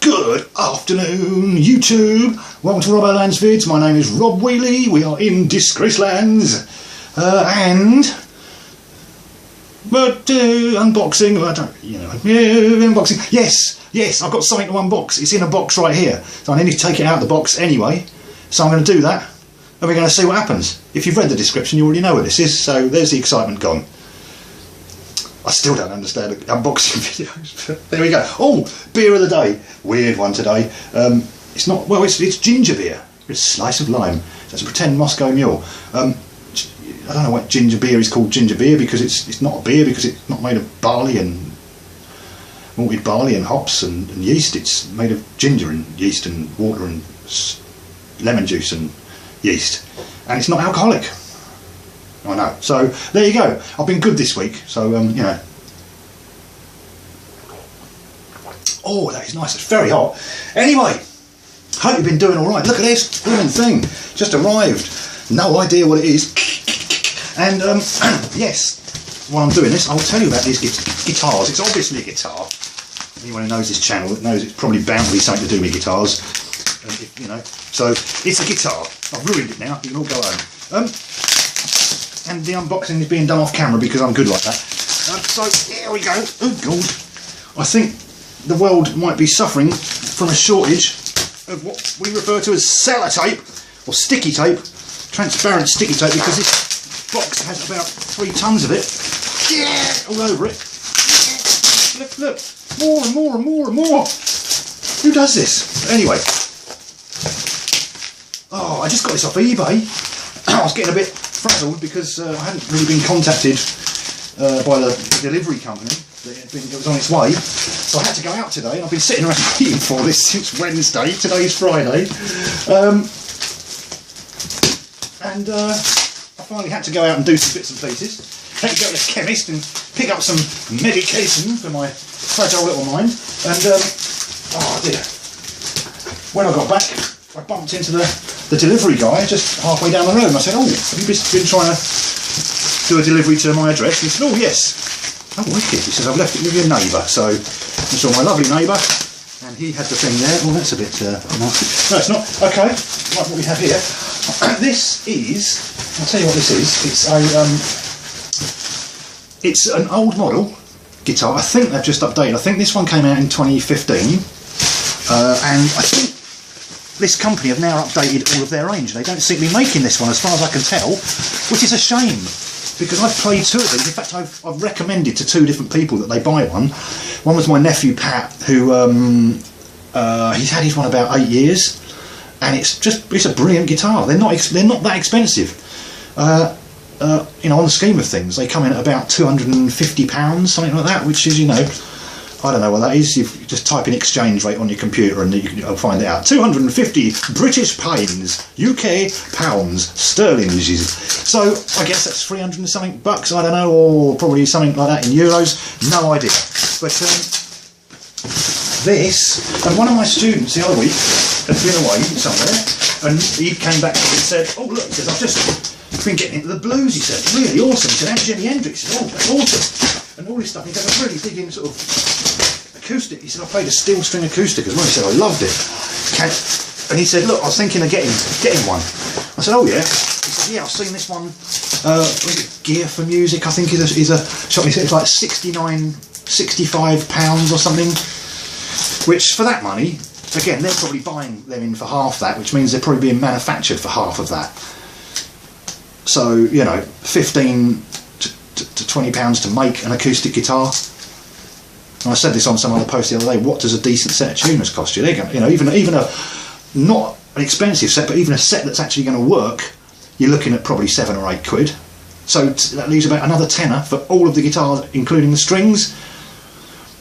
Good afternoon, YouTube. Welcome to Robboland's vids. My name is Rob Wheely. We are in Disgracelands. Unboxing. I don't, unboxing. Yes, I've got something to unbox. It's in a box right here. So I need to take it out of the box anyway. So I'm going to do that. And we're going to see what happens. If you've read the description, you already know what this is. So there's the excitement gone. I still don't understand unboxing videos. But there we go. Oh, beer of the day. Weird one today. It's not, well, it's ginger beer. It's a slice of lime. So it's a pretend Moscow Mule. I don't know what ginger beer is called ginger beer, because it's not a beer, because it's not made of barley and malted barley and hops and yeast. It's made of ginger and yeast and water and lemon juice and yeast. And it's not alcoholic. I know. So there you go. I've been good this week. So you know. Oh, that is nice. It's very hot. Anyway, hope you've been doing all right. Look at this blooming thing. Just arrived. No idea what it is. And yes, while I'm doing this, I'll tell you about these guitars. It's obviously a guitar. Anyone who knows this channel knows it's probably bound to be something to do with guitars. You know. So it's a guitar. I've ruined it now. You can all go home. And the unboxing is being done off camera because I'm good like that. So here we go. Oh God. I think the world might be suffering from a shortage of what we refer to as sellotape or sticky tape, transparent sticky tape, because this box has about 3 tons of it. Yeah, all over it. Look, more and more and more and more. Who does this? Anyway. Oh, I just got this off eBay. I was getting a bit frazzled because I hadn't really been contacted by the delivery company. It was on its way, so I had to go out today, and I've been sitting around waiting for this since Wednesday. Today's Friday, and I finally had to go out and do some bits and pieces. Had to go to the chemist and pick up some medication for my fragile little mind. And oh dear, when I got back, I bumped into the delivery guy just halfway down the road, and I said, "Oh, have you been trying to do a delivery to my address?" And he said, "Oh yes." "Oh wicked." He says, "I've left it with your neighbour." So I saw my lovely neighbour, and he had the thing there. Oh, that's a bit no, it's not. Okay, like what we have here. This is, I'll tell you what this is. It's an old model guitar. I think they've just updated. I think this one came out in 2015, and I think this company have now updated all of their range. They don't seem to be making this one, as far as I can tell, which is a shame, because I've played 2 of these. In fact, I've recommended to 2 different people that they buy one. One was my nephew Pat, who he's had his one about 8 years, and it's a brilliant guitar. They're not that expensive. You know, on the scheme of things, they come in at about £250, something like that, which is, you know, I don't know what that is. You just type in exchange rate on your computer and you'll find it out. 250 British pounds, UK pounds, sterling. So I guess that's 300 and something bucks, I don't know, or probably something like that in euros. No idea. But this, and one of my students the other week had been away somewhere, and he came back and said, "Oh look," he says, "I've just been getting into the blues," he said. "Really awesome." He said, "And Jimi Hendrix." He said, "Oh, that's awesome." And all this stuff. He said, "I was really digging sort of acoustic." He said, "I played a steel string acoustic as well." He said, "I loved it." And he said, "Look, I was thinking of getting one." I said, "Oh yeah." He said, "Yeah, I've seen this one. Was it Gear for Music? I think is a shop." He said it's like 65 pounds or something. Which for that money, again, they're probably buying them in for half that, which means they're probably being manufactured for half of that. So you know, 15 to £20 to make an acoustic guitar. And I said this on some other post the other day. What does a decent set of tuners cost you? They're going, you know, even a not an expensive set, but even a set that's actually going to work, you're looking at probably 7 or 8 quid. So that leaves about another tenner for all of the guitars, including the strings.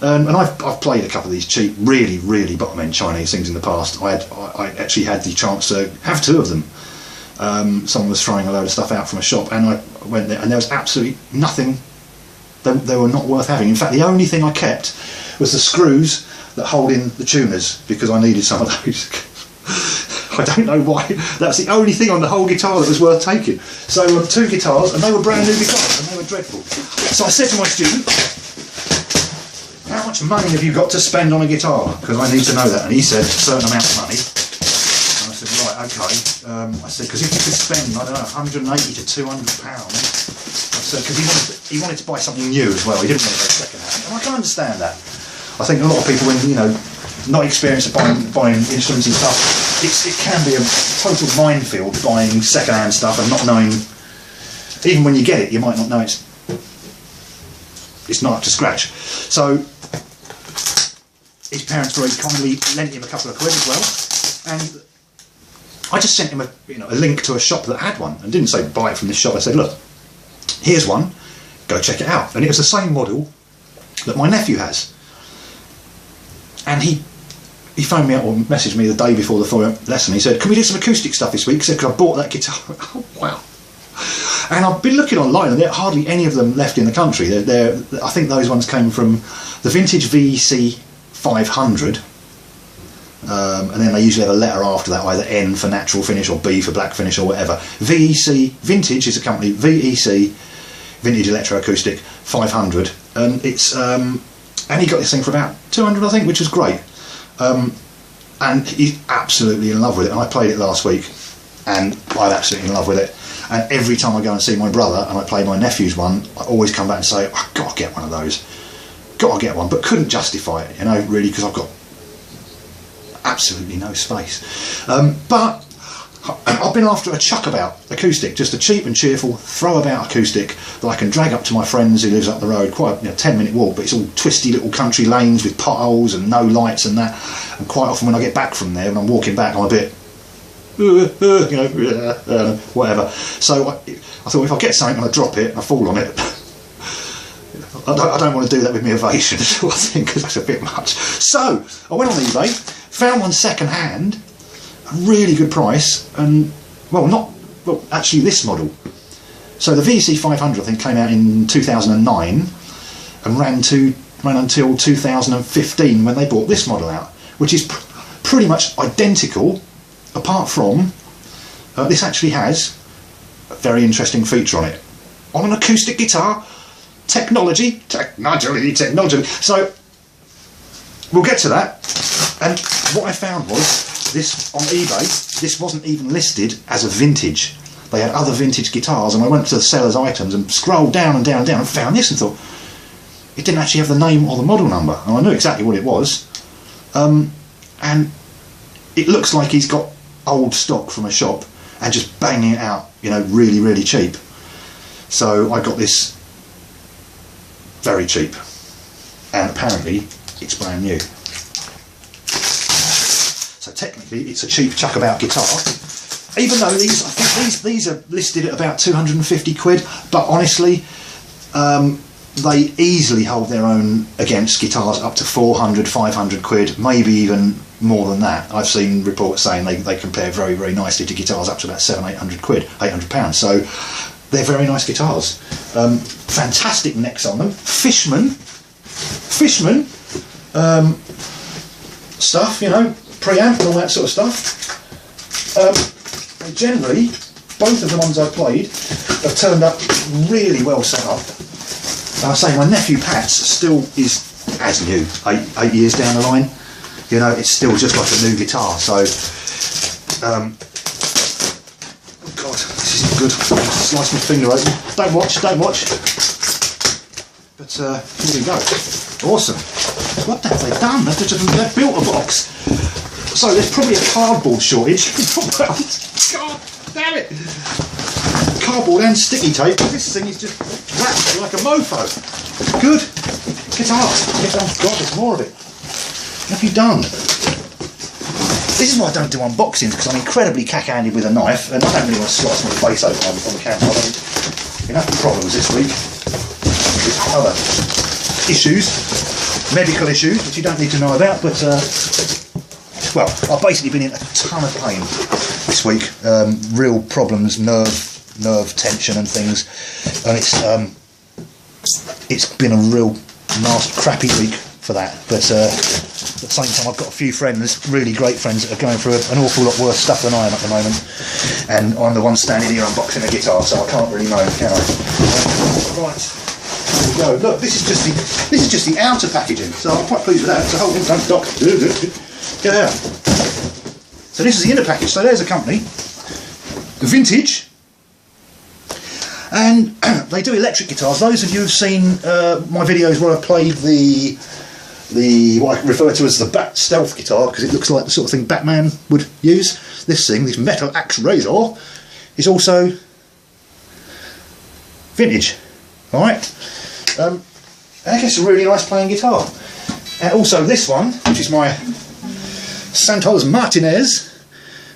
And I've played a couple of these cheap, really bottom end Chinese things in the past. I actually had the chance to have 2 of them. Someone was throwing a load of stuff out from a shop, and I went there, and there was absolutely nothing. They were not worth having. In fact, the only thing I kept was the screws that hold in the tuners, because I needed some of those. I don't know why. That's the only thing on the whole guitar that was worth taking. So 2 guitars, and they were brand new guitars, and they were dreadful. So I said to my student, "How much much money have you got to spend on a guitar? Because I need to know that. And he said, a certain amount of money. And I said, right, okay. I said, because if you could spend, I don't know, 180 to 200 pounds. I said, because he wanted to buy something new as well. He didn't want to go second hand. And I can understand that. I think a lot of people, when, you know, not experienced at buying instruments and stuff, it can be a total minefield buying second hand stuff and not knowing, even when you get it, you might not know it's not up to scratch. So his parents very kindly lent him a couple of quid as well, and I just sent him a link to a shop that had one, and didn't say buy it from this shop. I said, look, here's one, go check it out. And it was the same model that my nephew has, and he phoned me up or messaged me the day before the lesson. He said, can we do some acoustic stuff this week? He said, because I bought that guitar. Oh, wow. And I've been looking online, and there are hardly any of them left in the country. I think those ones came from the vintage VEC500, and then they usually have a letter after that, either N for natural finish or B for black finish or whatever. VEC Vintage is a company, VEC Vintage Electro Acoustic 500, and it's and he got this thing for about 200, I think, which was great. And he's absolutely in love with it. And I played it last week, and I'm absolutely in love with it. And every time I go and see my brother and I play my nephew's one, I always come back and say, I've got to get one of those. Got to get one, but couldn't justify it, you know, really, because I've got absolutely no space. But I've been after a chuckabout acoustic, just a cheap and cheerful throw-about acoustic that I can drag up to my friends who lives up the road, quite a 10-minute walk, but it's all twisty little country lanes with potholes and no lights and that. And quite often when I get back from there, when I'm walking back, I'm a bit, whatever. So I thought, if I get something and I drop it and I fall on it, I don't want to do that with my Ovation sort of thing, because that's a bit much. So I went on eBay, found one second hand, a really good price, and actually this model. So the VEC500 I think came out in 2009 and ran until 2015 when they brought this model out, which is pretty much identical, apart from this actually has a very interesting feature on it. On an acoustic guitar, technology. So we'll get to that. And what I found was, this on eBay, this wasn't even listed as a vintage. They had other vintage guitars, and I went to the seller's items and scrolled down and down and down and found this and thought, it didn't actually have the name or the model number, and I knew exactly what it was. And it looks like he's got old stock from a shop and just banging it out, you know, really, really cheap. So I got this very cheap, and apparently it's brand new. So technically it's a cheap chuckabout guitar, even though I think these are listed at about 250 quid, but honestly they easily hold their own against guitars up to 400, 500 quid, maybe even more than that. I've seen reports saying they compare very, very nicely to guitars up to about 700-800 quid, £800. So they're very nice guitars. Fantastic necks on them. Fishman stuff, you know, preamp and all that sort of stuff. And generally, both of the ones I've played have turned up really well set up. I say my nephew Pat's still is as new, eight years down the line. You know, it's still just like a new guitar. So, oh God, this isn't good. Slice my finger open. Don't watch. But here we go. Awesome. What have they done? They've built a box. So there's probably a cardboard shortage. God damn it! Cardboard and sticky tape. This thing is just wrapped like a mofo. Good. Guitars. Oh God, there's more of it. What have you done? This is why I don't do unboxings, because I'm incredibly cack-handed with a knife, and I don't really want to slice my face open on the camera. Enough problems this week with other issues, medical issues, which you don't need to know about, but well, I've basically been in a ton of pain this week. Real problems, nerve tension and things, and it's been a real nasty, crappy week for that. But at the same time, I've got a few friends, really great friends, that are going through an awful lot worse stuff than I am at the moment, and I'm the one standing here unboxing a guitar, so I can't really moan, can I? Right. we go. Look, this is just the outer packaging, so I'm quite pleased with that. So hold on, don't dock. Get out. So this is the inner package. So there's a company, Vintage, and they do electric guitars. Those of you who've seen my videos where I played the what I refer to as the Bat Stealth guitar, because it looks like the sort of thing Batman would use. This thing, this metal axe razor, is also Vintage. All right. I guess it's a really nice playing guitar. And also this one, which is my Santos Martinez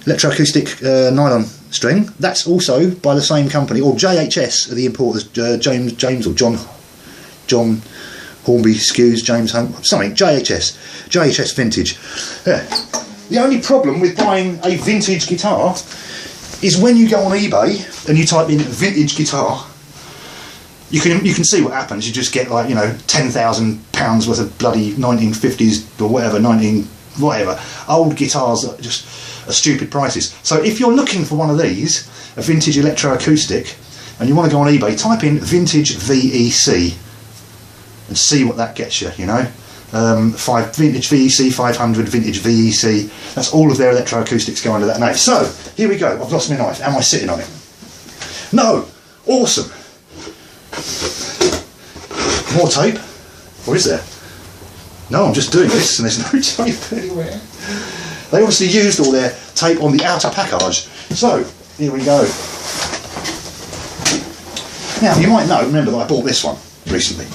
Electro Acoustic nylon string. That's also by the same company, or JHS are the importers. James or John Hornby Skews, James something. JHS Vintage. Yeah. The only problem with buying a vintage guitar is when you go on eBay and you type in vintage guitar, you can see what happens. You just get, like, you know, £10,000 worth of bloody 1950s or whatever, whatever old guitars that just are stupid prices. So if you're looking for one of these, a vintage electro acoustic, and you want to go on eBay, type in vintage VEC and see what that gets you. You know, vintage VEC 500, vintage VEC. That's all of their electro acoustics go under that name. So here we go. I've lost my knife. Am I sitting on it? No. Awesome. More tape? Or is there? No, I'm just doing this and there's no tape anywhere. They obviously used all their tape on the outer package. So, here we go. Now, you might know, remember that I bought this one recently.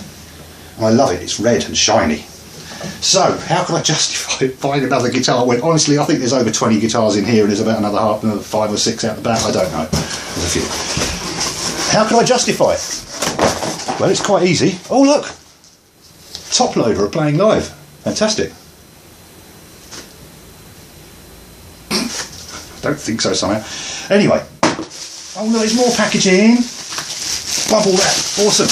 And I love it, it's red and shiny. So, how can I justify buying another guitar when, honestly, I think there's over 20 guitars in here and there's about another 5 or 6 out the back, I don't know. There's a few. How can I justify it? Well, it's quite easy. Oh, look! Top loader are playing live. Fantastic. Don't think so somehow. Anyway. Oh no, there's more packaging. Bubble wrap. Awesome.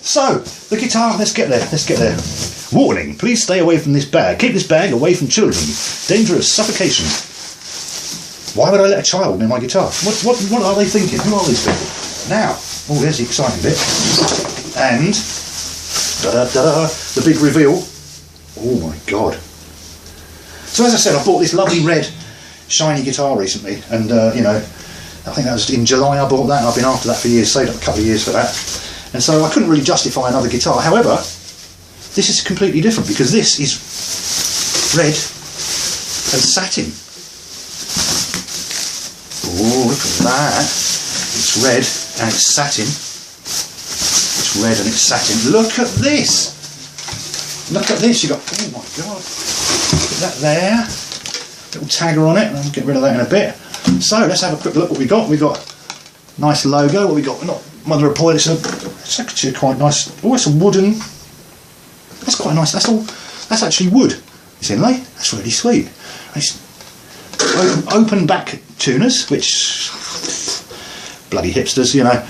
So, the guitar, let's get there. Warning, please stay away from this bag. Keep this bag away from children. Dangerous suffocation. Why would I let a child near my guitar? What are they thinking? Who are these people? Now, oh, there's the exciting bit. And, the big reveal. Oh my God. So as I said, I bought this lovely red shiny guitar recently, and you know, I think that was in July I bought that, and I've been after that for years, saved up a couple of years for that. And so I couldn't really justify another guitar. However, this is completely different because this is red and satin. Oh, look at that. It's red and it's satin. It's red and it's satin. Look at this. Look at this. You got, oh my God. Put that there. Little tagger on it. I'll get rid of that in a bit. So let's have a quick look what we got. We got nice logo. What we got? Not mother of pearl. It's actually quite nice. Oh, it's a wooden. That's quite nice. That's actually wood. This inlay. That's really sweet. It's open back tuners, which bloody hipsters, you know.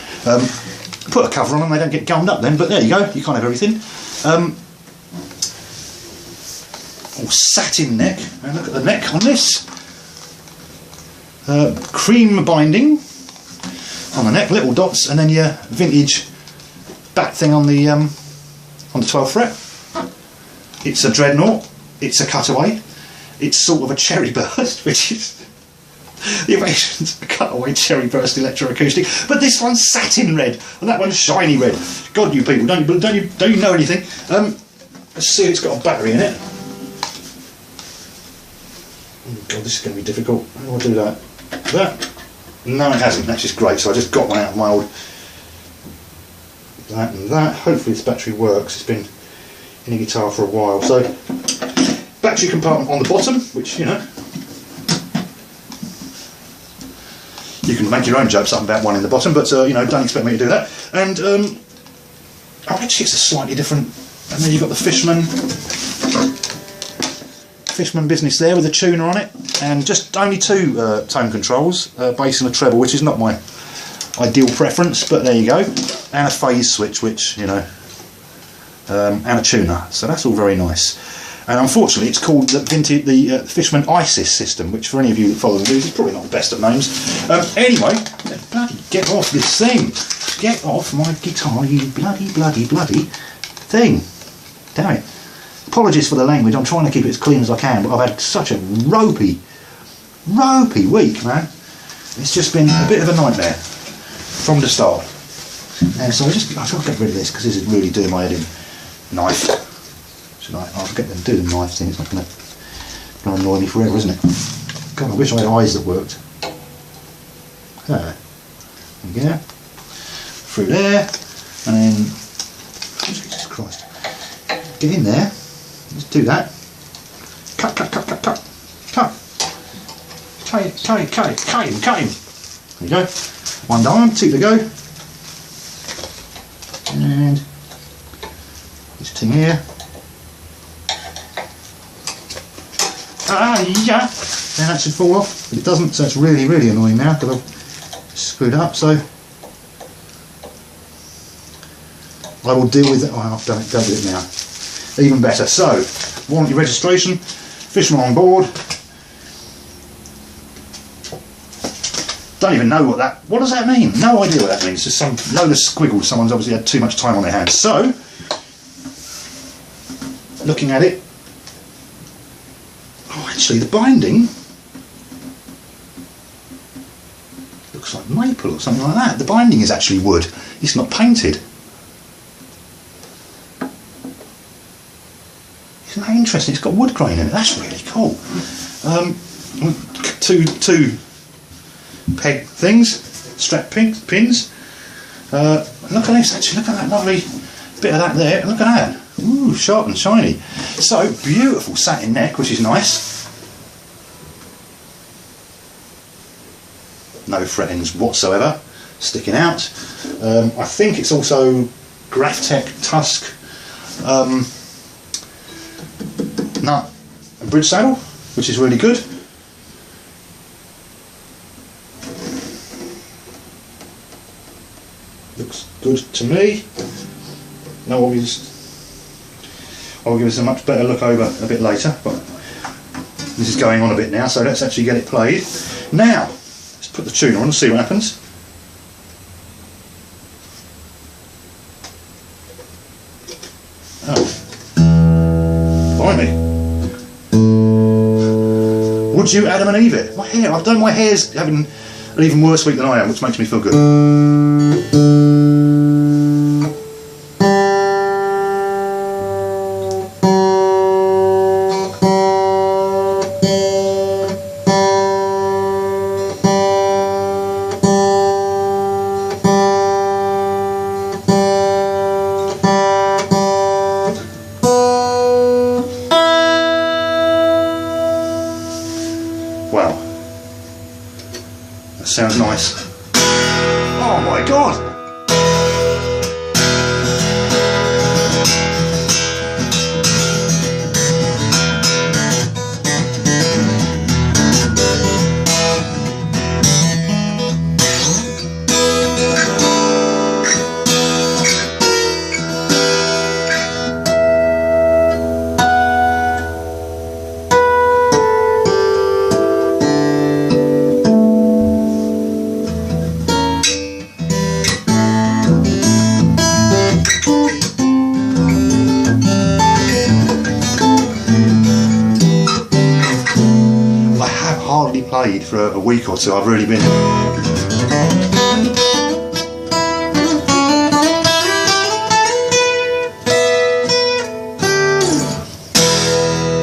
Put a cover on them, they don't get gummed up then. But there you go. You can't have everything. Satin neck. And look at the neck on this. Cream binding on the neck, little dots, and then your vintage back thing on the 12th fret. It's a Dreadnought. It's a cutaway. It's sort of a cherry burst, which is the Evasion's a cutaway cherry burst electroacoustic. But this one's satin red, and that one's shiny red. God, you people, don't you know anything? Let's see, it's got a battery in it. Oh God, this is going to be difficult. How do I do that? That? No, it hasn't. That's just great. So I just got one out of my old. That and that. Hopefully this battery works. It's been in a guitar for a while. So battery compartment on the bottom, which, you know, you can make your own jokes up about one in the bottom, but you know, don't expect me to do that. And oh, actually, it's a slightly different. And then you've got the Fishman business there with a tuner on it, and just only 2 tone controls, bass and a treble, which is not my ideal preference, but there you go, and a phase switch, which, you know, and a tuner. So that's all very nice. And unfortunately it's called the Fishman ISIS system, which for any of you that follow the news is probably not the best of names. Anyway, bloody get off this thing. Get off my guitar, you bloody thing. Damn it. Apologies for the language, I'm trying to keep it as clean as I can, but I've had such a ropey week, man. It's just been a bit of a nightmare from the start. And so I've got to get rid of this because this is really doing my head in. Knife. So I'll get them to do the knife thing, it's not going to annoy me forever, isn't it? God, I wish I had eyes that worked. There we go. Through there, and then, Jesus Christ, get in there, let's do that, cut, cut him, there you go, one down, two to go, and this thing here, yeah, then that should fall off, but it doesn't, so it's really annoying now, because I've screwed up, so I will deal with it. Oh, I've done it, dealt with it now. Even better. So, warranty registration, Fishman on board. Don't even know what does that mean? No idea what that means. Just some load of squiggles. Someone's obviously had too much time on their hands. So, looking at it, oh, actually the binding looks like maple or something like that. The binding is actually wood. It's not painted. Isn't that interesting? It's got wood grain in it. That's really cool. Two peg things, strap pins. Look at this. Actually, look at that lovely bit of that there. Look at that. Ooh, sharp and shiny. So beautiful satin neck, which is nice. No fret ends whatsoever sticking out. I think it's also Graphtec Tusk. Nut and bridge saddle, which is really good. Looks good to me. No obvious. I'll give us a much better look over a bit later, but this is going on a bit now, so let's actually get it played. Now, let's put the tuner on and see what happens. Oh. Blimey. Would you Adam and Eve it? My hair, I've done my hair's having an even worse week than I am, which makes me feel good. Wow, that sounds nice. Oh my god! Hardly played for a week or two. I've really been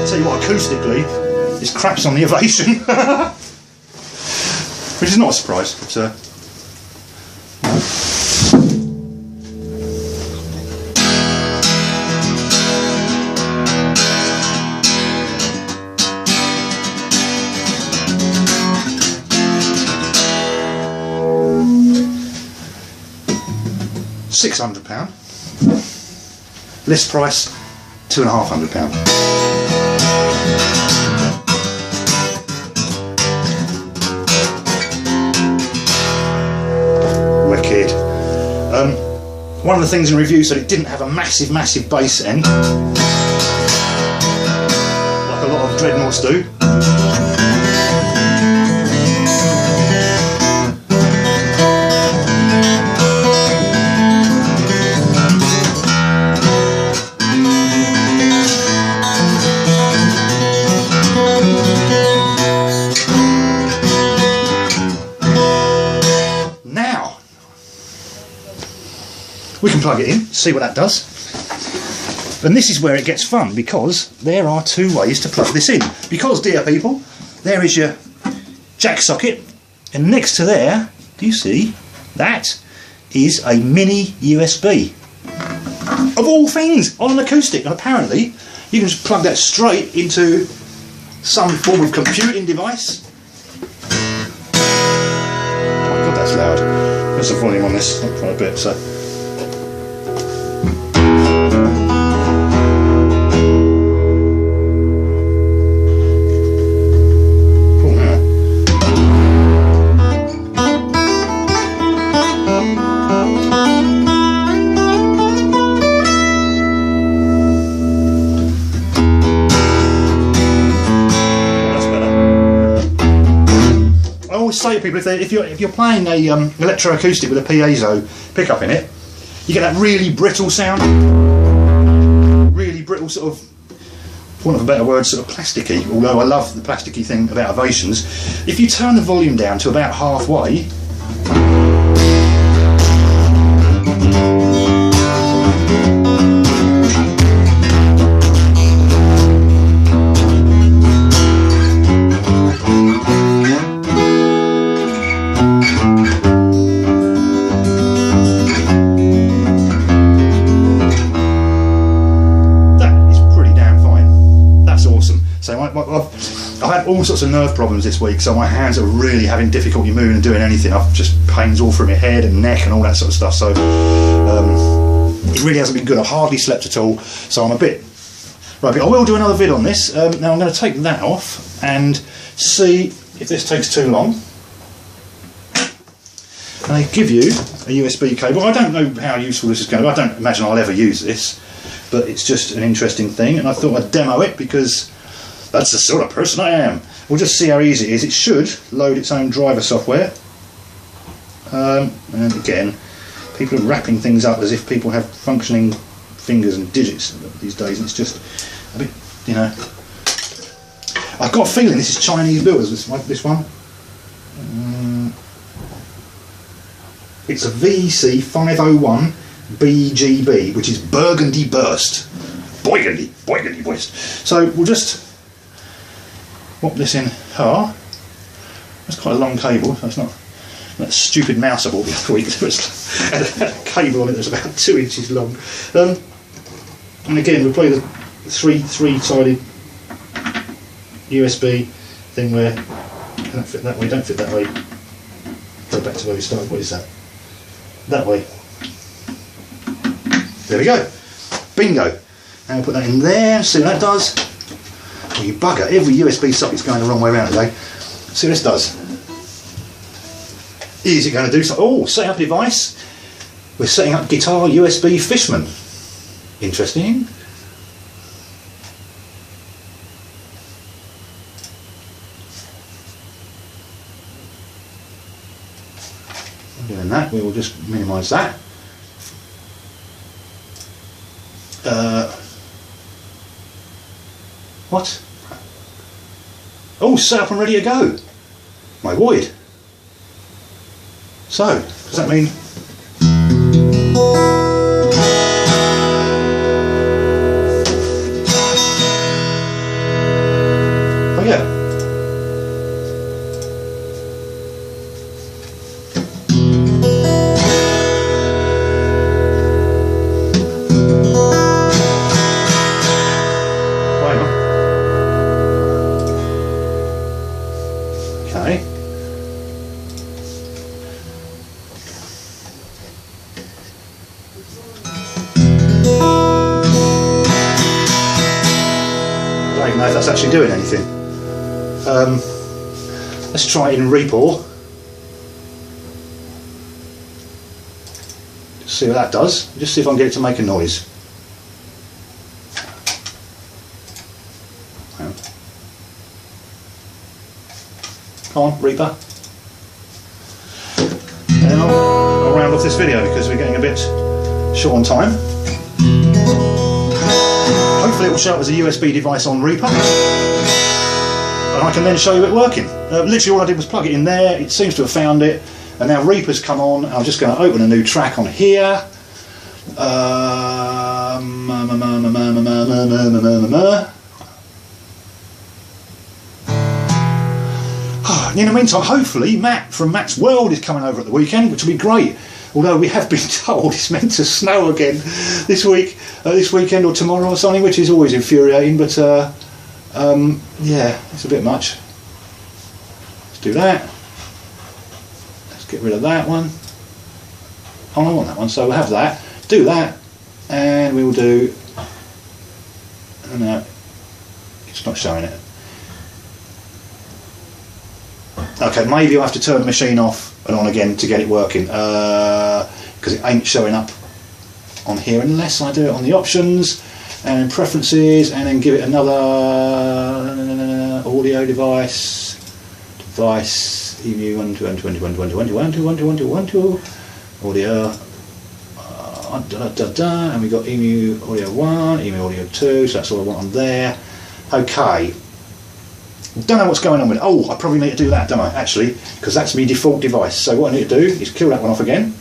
tell you what, acoustically this craps on the Ovation. Which is not a surprise, but £600. List price £250. Wicked. One of the things in review said it didn't have a massive bass end. Dreadnoughts do. Now we can plug it in, see what that does. And this is where it gets fun, because there are two ways to plug this in. Because, dear people, there is your jack socket, and next to there, do you see, that is a mini USB. Of all things, on an acoustic, and apparently you can just plug that straight into some form of computing device. Oh my god, that's loud. There's the volume on this, not quite a bit, so. Say to people, if you're playing a electro acoustic with a piezo pickup in it, you get that really brittle sound, really brittle sort of, for want of a better word, sort of plasticky. Although I love the plasticky thing about Ovations. If you turn the volume down to about halfway, I've had all sorts of nerve problems this week, so my hands are really having difficulty moving and doing anything. I've just pains all through my head and neck and all that sort of stuff, so it really hasn't been good. I've hardly slept at all, so I'm a bit... Right, but I will do another vid on this. Now I'm going to take that off and see if this takes too long. And they give you a USB cable. I don't know how useful this is going to be. I don't imagine I'll ever use this, but it's just an interesting thing, and I thought I'd demo it because that's the sort of person I am. We'll just see how easy it is. It should load its own driver software. And again, people are wrapping things up as if people have functioning fingers and digits these days, and it's just a bit, you know. I've got a feeling this is Chinese builders, this one. It's a VEC501BGB, which is Burgundy Burst. Burgundy Burst. So we'll just pop this in. That's quite a long cable, so it's not that stupid mouse I bought the other week. Had a cable on it that's about 2 inches long. And again, we'll play the three-sided USB thing where don't fit that way, don't fit that way. Go back to where we started. What is that? That way. There we go. Bingo. Now we'll put that in there, see what that does. Oh, you bugger, every USB socket's going the wrong way around today. See what this does. Is it going to do something? Oh, set up device. We're setting up guitar USB Fishman. Interesting. Doing that, we will just minimise that. What? Oh, set up and ready to go. My word. So, does that mean? Oh yeah. Okay. I don't even know if that's actually doing anything. Let's try it in Reaper. Just see what that does. Just see if I can get it to make a noise. Come on, Reaper. And I'll round off this video because we're getting a bit short on time. Hopefully it will show up as a USB device on Reaper, and I can then show you it working. Literally all I did was plug it in there, it seems to have found it, and now Reaper's come on. I'm just going to open a new track on here. In the meantime, hopefully Matt from Matt's World is coming over at the weekend, which will be great. Although we have been told it's meant to snow again this weekend or tomorrow or something, which is always infuriating. But yeah, it's a bit much. Let's do that. Let's get rid of that one. Oh, I want that one, so we'll have that. Do that, and we will do. No, it's not showing it. Okay, maybe I'll have to turn the machine off and on again to get it working, because it ain't showing up on here unless I do it on the options and preferences and then give it another audio device, EMU 12121212121 audio, and we got EMU audio 1, EMU audio 2, so that's all I want on there. Okay. Don't know what's going on with it. Oh, I probably need to do that, don't I, actually, because that's my default device. So what I need to do is kill that one off again.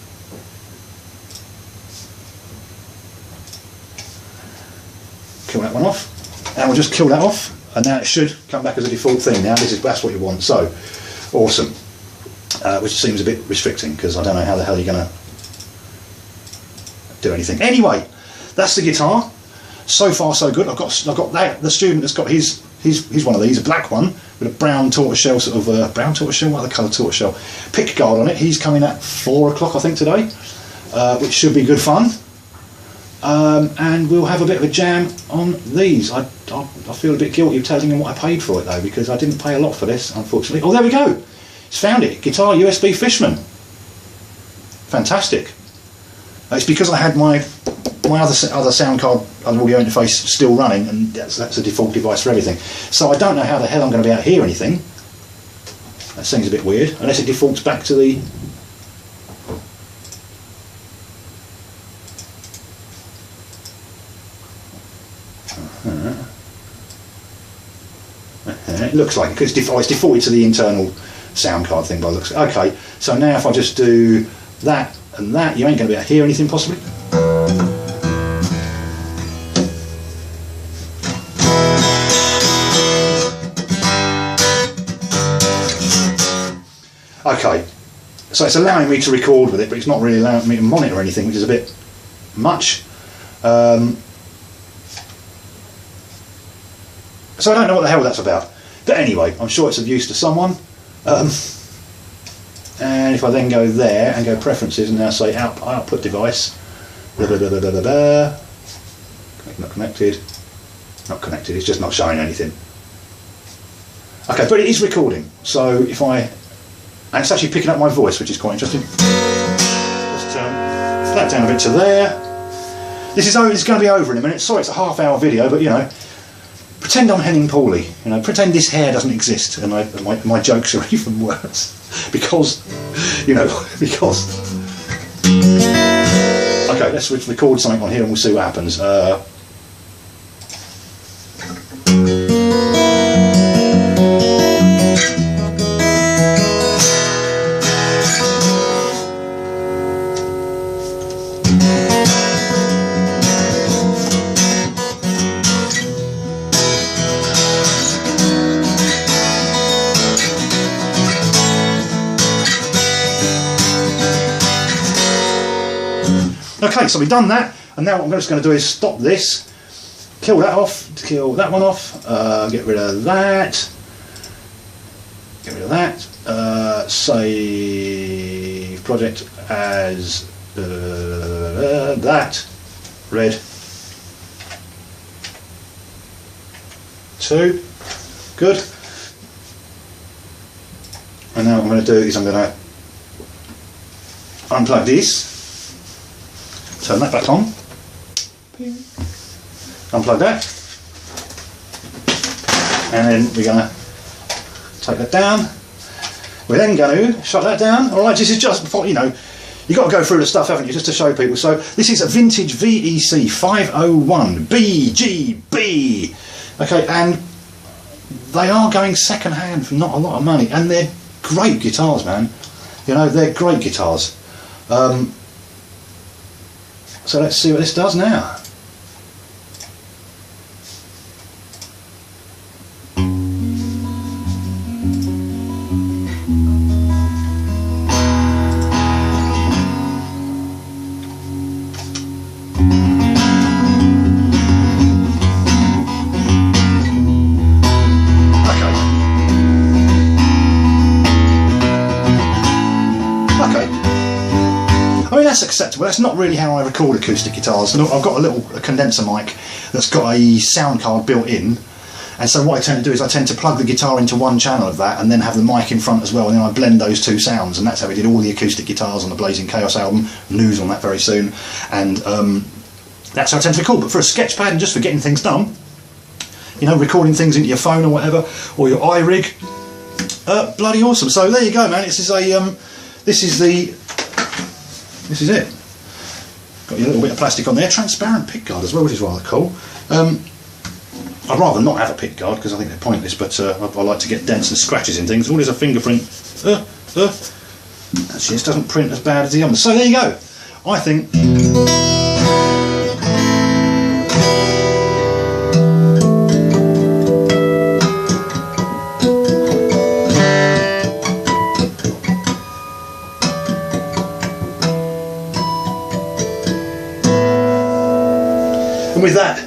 Kill that one off, and we'll just kill that off, and now it should come back as a default thing. Now that's what you want. So awesome. Which seems a bit restricting because I don't know how the hell you're going to do anything. Anyway, that's the guitar. So far so good. I've got that. The student that's got his. He's one of these, a black one with a brown tortoiseshell sort of brown tortoiseshell. What other colour tortoiseshell? Pick guard on it. He's coming at 4 o'clock, I think, today, which should be good fun. And we'll have a bit of a jam on these. I feel a bit guilty of telling him what I paid for it though, because I didn't pay a lot for this, unfortunately. Oh, there we go. It's found it. Guitar USB Fishman. Fantastic. It's because I had my other sound card, other audio interface still running, and that's a default device for everything. So I don't know how the hell I'm going to be able to hear anything. That seems a bit weird, unless it defaults back to the... It looks like it's defaulted to the internal sound card thing by the looks. Okay, so now if I just do that and that, you ain't going to be able to hear anything possibly. Okay, so it's allowing me to record with it, but it's not really allowing me to monitor anything, which is a bit much. So I don't know what the hell that's about. But anyway, I'm sure it's of use to someone. And if I then go there and go preferences and now say output device, blah, blah, blah, blah, blah, blah. Not connected. Not connected, it's just not showing anything. Okay, but it is recording. So if and it's actually picking up my voice, which is quite interesting. Let's turn that down a bit to there. This is it's going to be over in a minute. Sorry, it's a half-hour video, but you know, pretend I'm Henning Pauly. You know, pretend this hair doesn't exist, and my jokes are even worse because, you know, because. Okay, let's record something on here, and we'll see what happens. Okay, so we've done that, and now what I'm just going to do is stop this, kill that off, kill that one off, get rid of that, save project as that, red 2, good. And now what I'm going to do is I'm going to unplug this. Turn that back on. Unplug that. And then we're going to take that down. We're then going to shut that down. All right, this is just, you know, you've got to go through the stuff, haven't you, just to show people. So this is a vintage VEC501BGB. Okay, and they are going second hand for not a lot of money, and they're great guitars, man. You know, they're great guitars. So let's see what this does now. That's acceptable. That's not really how I record acoustic guitars. I've got a little condenser mic that's got a sound card built in, and so what I tend to do is I tend to plug the guitar into one channel of that and then have the mic in front as well, and then I blend those two sounds, and that's how we did all the acoustic guitars on the Blazing Chaos album. News on that very soon, and that's how I tend to record. But for a sketch pad and just for getting things done, you know, recording things into your phone or whatever, or your iRig, bloody awesome. So there you go, man. This is it. Got your little bit of plastic on there. Transparent pick guard as well, which is rather cool. I'd rather not have a pick guard because I think they're pointless, but I like to get dents and scratches in things. Oh, there's a fingerprint. Actually, this doesn't print as bad as the others. So there you go. I think... And with that,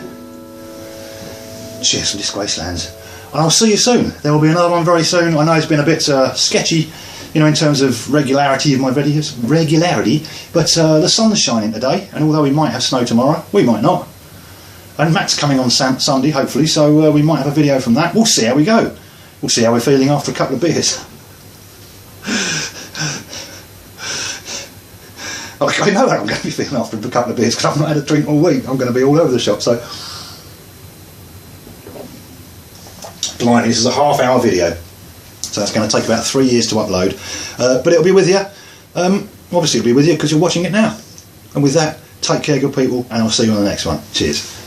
cheers from Disgrace Lands, and I'll see you soon. There will be another one very soon. I know it's been a bit sketchy, you know, in terms of regularity of my videos, but the sun's shining today, and although we might have snow tomorrow, we might not. And Matt's coming on Sunday, hopefully, so we might have a video from that. We'll see how we go. We'll see how we're feeling after a couple of beers. I know how I'm going to be feeling after a couple of beers because I've not had a drink all week. I'm going to be all over the shop. So, blimey, this is a half-hour video, so that's going to take about 3 years to upload. But it'll be with you. Obviously, it'll be with you because you're watching it now. And with that, take care, good people, and I'll see you on the next one. Cheers.